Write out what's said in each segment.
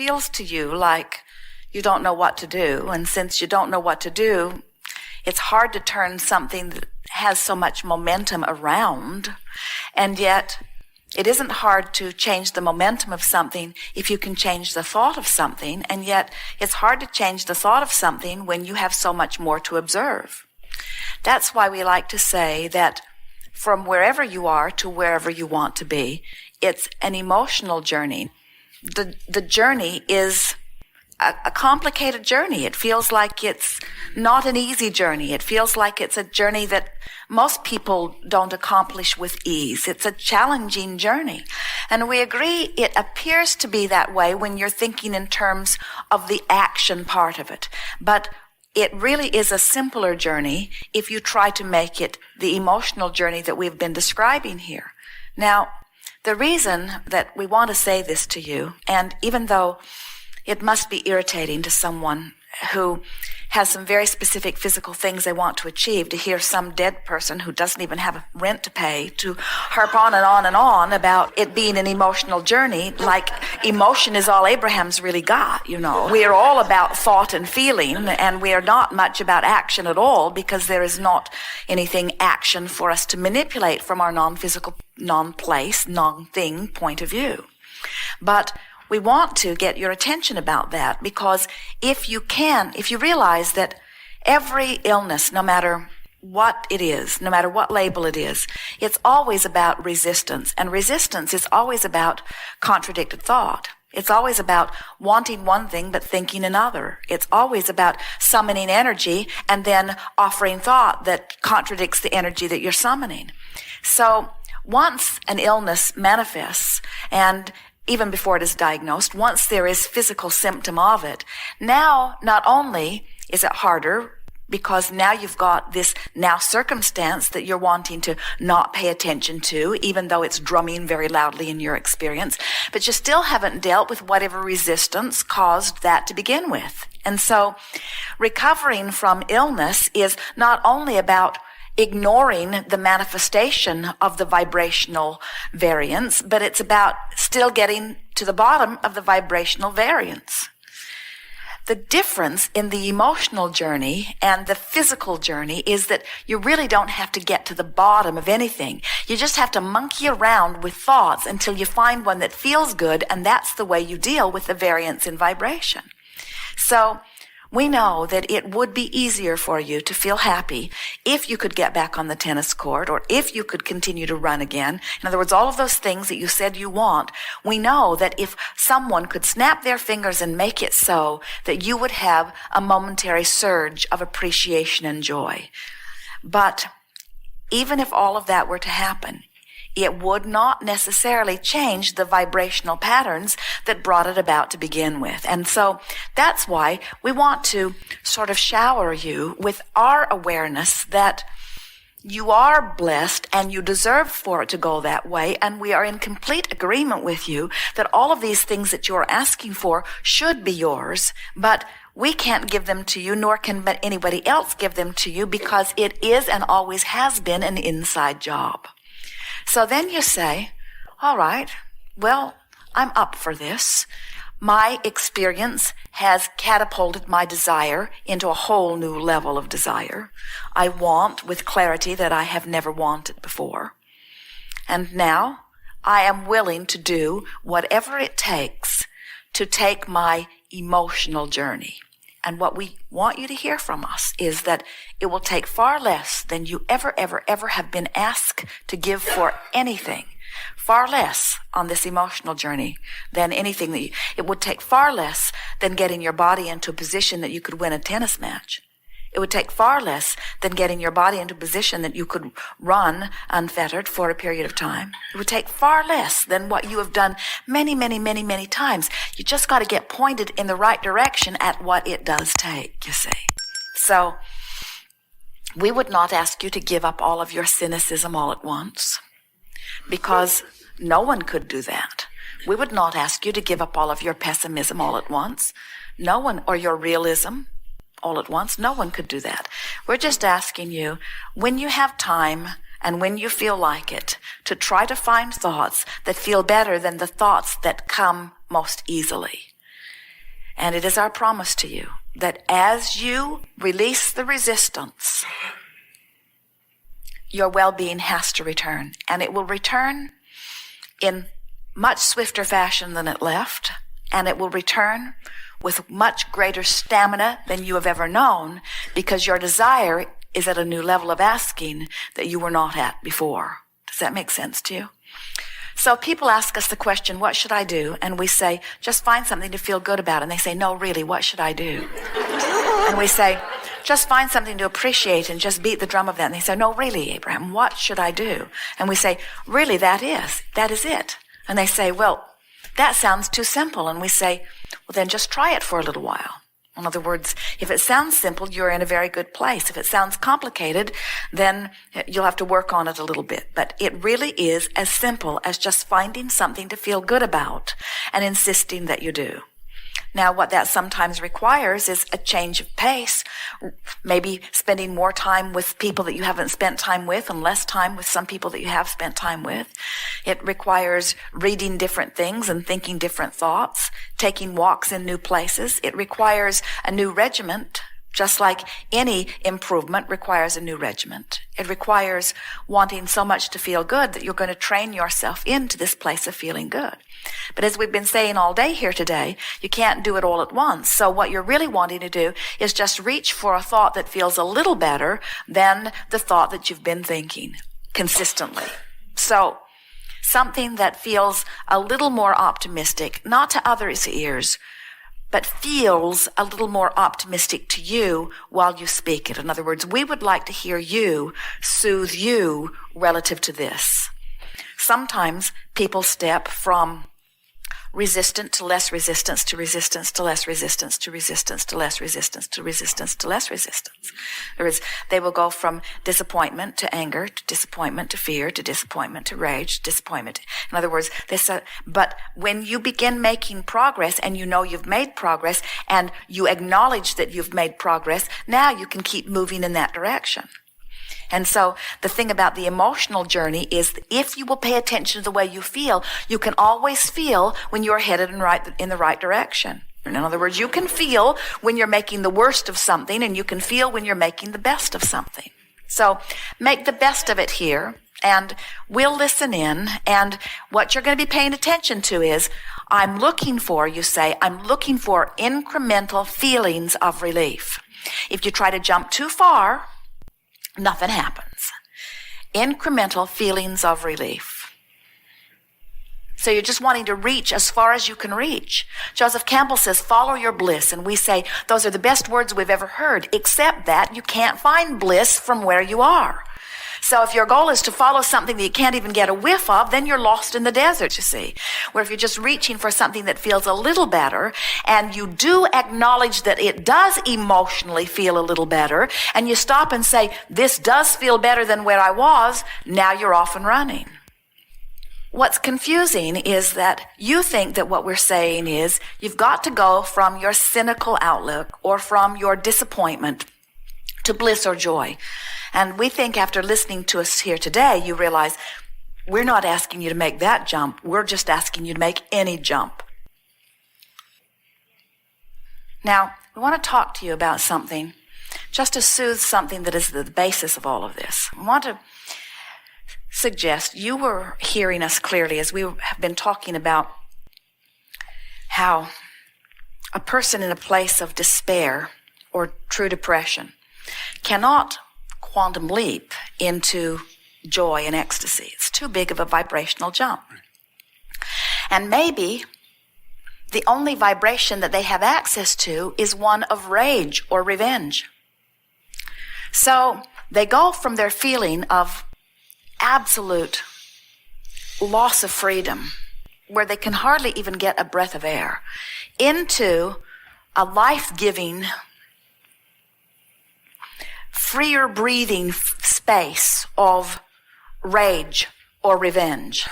feels to you like you don't know what to do, and since you don't know what to do, it's hard to turn something that has so much momentum around, and yet it isn't hard to change the momentum of something if you can change the thought of something, and yet it's hard to change the thought of something when you have so much more to observe. That's why we like to say that from wherever you are to wherever you want to be, it's an emotional journey. The journey is a complicated journey. It feels like it's not an easy journey. It feels like it's a journey that most people don't accomplish with ease. It's a challenging journey. And we agree it appears to be that way when you're thinking in terms of the action part of it. But it really is a simpler journey if you try to make it the emotional journey that we've been describing here. Now, the reason that we want to say this to you, and even though it must be irritating to someone who has some very specific physical things they want to achieve, to hear some dead person who doesn't even have rent to pay to harp on and on about it being an emotional journey, like emotion is all Abraham's really got, you know. We are all about thought and feeling, and we are not much about action at all, because there is not anything action for us to manipulate from our non-physical, non-place, non-thing point of view. But we want to get your attention about that, because if you realize that every illness, no matter what it is, no matter what label it is, it's always about resistance. And resistance is always about contradicted thought. It's always about wanting one thing but thinking another. It's always about summoning energy and then offering thought that contradicts the energy that you're summoning. So once an illness manifests, and even before it is diagnosed, once there is physical symptom of it, now not only is it harder because now you've got this now circumstance that you're wanting to not pay attention to, even though it's drumming very loudly in your experience, but you still haven't dealt with whatever resistance caused that to begin with. And so recovering from illness is not only about ignoring the manifestation of the vibrational variance, but it's about still getting to the bottom of the vibrational variance. The difference in the emotional journey and the physical journey is that you really don't have to get to the bottom of anything. You just have to monkey around with thoughts until you find one that feels good, and that's the way you deal with the variance in vibration. So we know that it would be easier for you to feel happy if you could get back on the tennis court, or if you could continue to run again. In other words, all of those things that you said you want, we know that if someone could snap their fingers and make it so, that you would have a momentary surge of appreciation and joy. But even if all of that were to happen, it would not necessarily change the vibrational patterns that brought it about to begin with. And so that's why we want to sort of shower you with our awareness that you are blessed and you deserve for it to go that way. And we are in complete agreement with you that all of these things that you're asking for should be yours, but we can't give them to you, nor can anybody else give them to you, because it is and always has been an inside job. So then you say, all right, well, I'm up for this. My experience has catapulted my desire into a whole new level of desire. I want with clarity that I have never wanted before. And now I am willing to do whatever it takes to take my emotional journey. And what we want you to hear from us is that it will take far less than you ever have been asked to give for anything. Far less on this emotional journey than anything that it would take far less than getting your body into a position that you could win a tennis match. It would take far less than getting your body into a position that you could run unfettered for a period of time. It would take far less than what you have done many times. You just got to get pointed in the right direction at what it does take, you see. So we would not ask you to give up all of your cynicism all at once, because no one could do that. We would not ask you to give up all of your pessimism all at once. No one, or your realism all at once. No one could do that. We're just asking you, when you have time and when you feel like it, to try to find thoughts that feel better than the thoughts that come most easily. And it is our promise to you that as you release the resistance, your well-being has to return. And it will return in much swifter fashion than it left. And it will return with much greater stamina than you have ever known, because your desire is at a new level of asking that you were not at before. Does that make sense to you? So people ask us the question, what should I do? And we say, just find something to feel good about. And they say, no, really, what should I do? And we say, just find something to appreciate and just beat the drum of that. And they say, no, really, Abraham, what should I do? And we say, really, that is it. And they say, well, that sounds too simple. And we say, well, then just try it for a little while. In other words, if it sounds simple, you're in a very good place. If it sounds complicated, then you'll have to work on it a little bit. But it really is as simple as just finding something to feel good about and insisting that you do. Now, what that sometimes requires is a change of pace, maybe spending more time with people that you haven't spent time with and less time with some people that you have spent time with. It requires reading different things and thinking different thoughts, taking walks in new places. It requires a new regiment, just like any improvement requires a new regiment. It requires wanting so much to feel good that you're going to train yourself into this place of feeling good. But as we've been saying all day here today, you can't do it all at once. So what you're really wanting to do is just reach for a thought that feels a little better than the thought that you've been thinking consistently. So something that feels a little more optimistic, not to others' ears, but feels a little more optimistic to you while you speak it. In other words, we would like to hear you soothe you relative to this. Sometimes people step from resistant to less resistance to resistance to less resistance to resistance to less resistance to resistance to less resistance. They will go from disappointment to anger to disappointment to fear to disappointment to rage to disappointment. In other words, but when you begin making progress and you know you've made progress and you acknowledge that you've made progress, now you can keep moving in that direction. And so the thing about the emotional journey is if you will pay attention to the way you feel, you can always feel when you're headed in the right direction. In other words, you can feel when you're making the worst of something, and you can feel when you're making the best of something. So make the best of it here, and we'll listen in. And what you're going to be paying attention to is, I'm looking for incremental feelings of relief. If you try to jump too far, nothing happens. Incremental feelings of relief. So you're just wanting to reach as far as you can reach. Joseph Campbell says, follow your bliss. And we say, those are the best words we've ever heard, except that you can't find bliss from where you are. So if your goal is to follow something that you can't even get a whiff of, then you're lost in the desert, you see. Where if you're just reaching for something that feels a little better, and you do acknowledge that it does emotionally feel a little better, and you stop and say, this does feel better than where I was, now you're off and running. What's confusing is that you think that what we're saying is you've got to go from your cynical outlook or from your disappointment to bliss or joy. And we think after listening to us here today, you realize we're not asking you to make that jump. We're just asking you to make any jump. Now, we want to talk to you about something, just to soothe something that is the basis of all of this. I want to suggest you were hearing us clearly as we have been talking about how a person in a place of despair or true depression cannot quantum leap into joy and ecstasy. It's too big of a vibrational jump. And maybe the only vibration that they have access to is one of rage or revenge. So they go from their feeling of absolute loss of freedom, where they can hardly even get a breath of air, into a life-giving, freer breathing space of rage or revenge.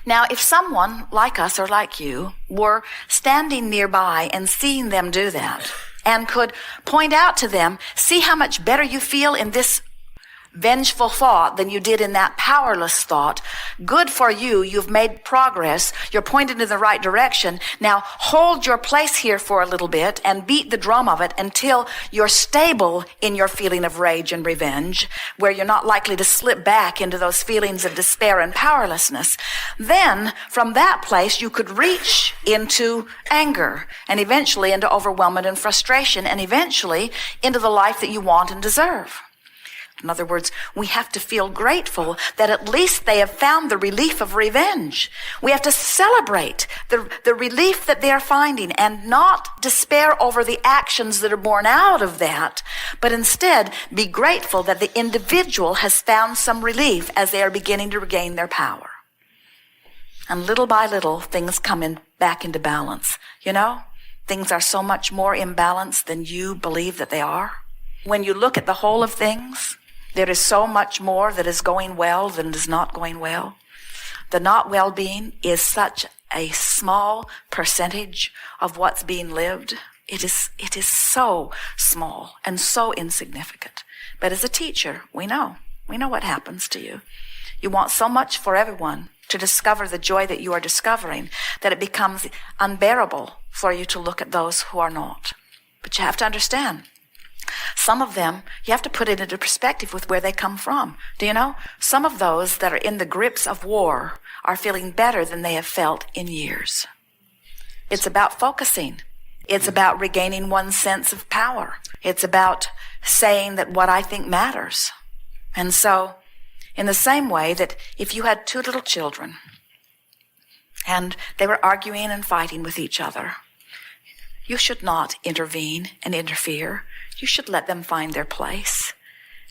Now, if someone like us or like you were standing nearby and seeing them do that and could point out to them, see how much better you feel in this vengeful thought than you did in that powerless thought. Good for you. You've made progress. You're pointed in the right direction. Now hold your place here for a little bit and beat the drum of it until you're stable in your feeling of rage and revenge, where you're not likely to slip back into those feelings of despair and powerlessness. Then from that place, you could reach into anger and eventually into overwhelmment and frustration and eventually into the life that you want and deserve. In other words, we have to feel grateful that at least they have found the relief of revenge. We have to celebrate the relief that they are finding and not despair over the actions that are born out of that, but instead be grateful that the individual has found some relief as they are beginning to regain their power. And little by little, things come back into balance. You know, things are so much more imbalanced than you believe that they are. When you look at the whole of things, there is so much more that is going well than is not going well. The not well-being is such a small percentage of what's being lived. It is so small and so insignificant. But as a teacher, we know what happens to you. You want so much for everyone to discover the joy that you are discovering that it becomes unbearable for you to look at those who are not. But you have to understand, some of them, you have to put it into perspective with where they come from. Do you know? Some of those that are in the grips of war are feeling better than they have felt in years. It's about focusing. It's about regaining one's sense of power. It's about saying that what I think matters. And so, in the same way that if you had two little children and they were arguing and fighting with each other, you should not intervene and interfere. You should let them find their place.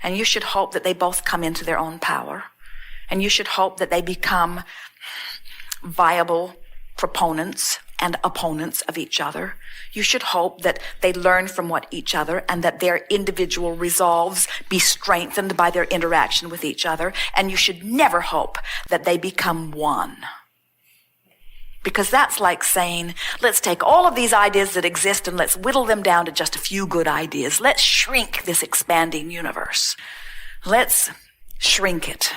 And you should hope that they both come into their own power. And you should hope that they become viable proponents and opponents of each other. You should hope that they learn from what each other and that their individual resolves be strengthened by their interaction with each other. And you should never hope that they become one. Because that's like saying, let's take all of these ideas that exist and let's whittle them down to just a few good ideas. Let's shrink this expanding universe. Let's shrink it.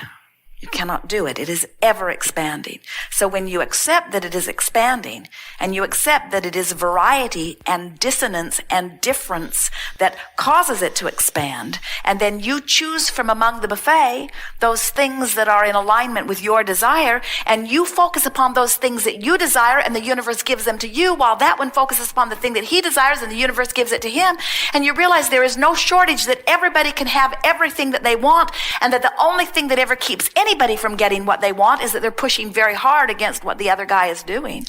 You cannot do it. It is ever expanding. So when you accept that it is expanding and you accept that it is variety and dissonance and difference that causes it to expand, and then you choose from among the buffet those things that are in alignment with your desire, and you focus upon those things that you desire and the universe gives them to you, while that one focuses upon the thing that he desires and the universe gives it to him, and you realize there is no shortage, that everybody can have everything that they want, and that the only thing that ever keeps anybody from getting what they want is that they're pushing very hard against what the other guy is doing.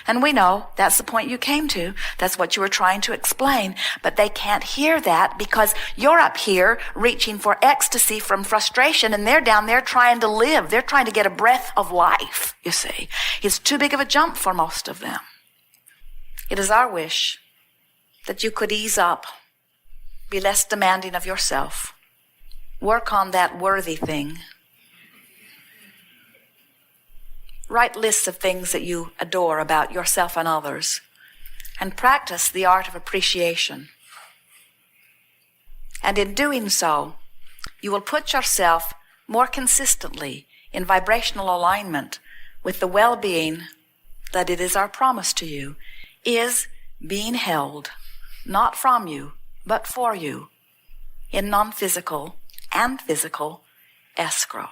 And we know that's the point you came to. That's what you were trying to explain. But they can't hear that because you're up here reaching for ecstasy from frustration, and they're down there trying to live. They're trying to get a breath of life, you see. It's too big of a jump for most of them. It is our wish that you could ease up, be less demanding of yourself, work on that worthy thing. Write lists of things that you adore about yourself and others, and practice the art of appreciation. And in doing so, you will put yourself more consistently in vibrational alignment with the well-being that it is our promise to you is being held, not from you, but for you, in non-physical and physical escrow.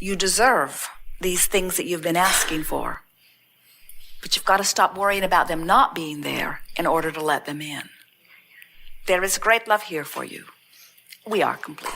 You deserve these things that you've been asking for, but you've got to stop worrying about them not being there in order to let them in. There is great love here for you. We are complete.